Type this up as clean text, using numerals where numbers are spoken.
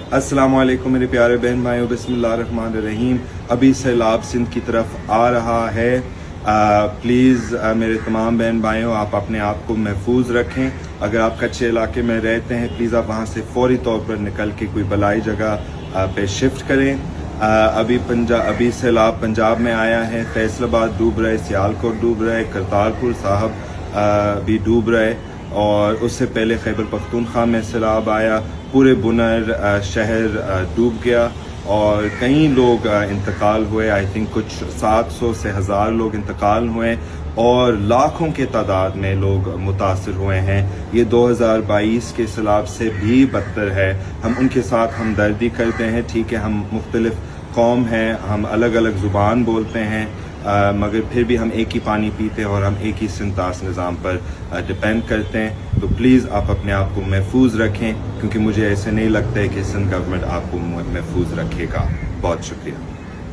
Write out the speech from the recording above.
अस्सलाम वालेकुम मेरे प्यारे बहन भाइयों, बिस्मिल्लाहिर्रहमानिर्रहीम। अभी सैलाब सिंध की तरफ आ रहा है। प्लीज़ मेरे तमाम बहन भाइयों, आप अपने आप को महफूज रखें। अगर आप कच्चे इलाके में रहते हैं, प्लीज़ आप वहाँ से फौरी तौर पर निकल के कोई बलाई जगह पे शिफ्ट करें। अभी सैलाब पंजाब में आया है। फैसलाबाद डूब रहे, सियालकोट डूब रहे, करतारपुर साहब भी डूब रहे, और उससे पहले खैबर पख्तूनख्वा में सैलाब आया। पूरे बुनर शहर डूब गया और कई लोग इंतकाल हुए। आई थिंक कुछ 700 से 1000 लोग इंतकाल हुए और लाखों के तादाद में लोग मुतासर हुए हैं। ये 2022 के सैलाब से भी बदतर है। हम उनके साथ हमदर्दी करते हैं। ठीक है, हम मुख्तलिफ कौम हैं, हम अलग अलग ज़ुबान बोलते हैं, मगर फिर भी हम एक ही पानी पीते हैं और हम एक ही सिंतास निज़ाम पर डिपेंड करते हैं। तो प्लीज़ आप अपने आप को महफूज रखें, क्योंकि मुझे ऐसे नहीं लगता है कि सिंध गवर्नमेंट आपको महफूज रखेगा। बहुत शुक्रिया।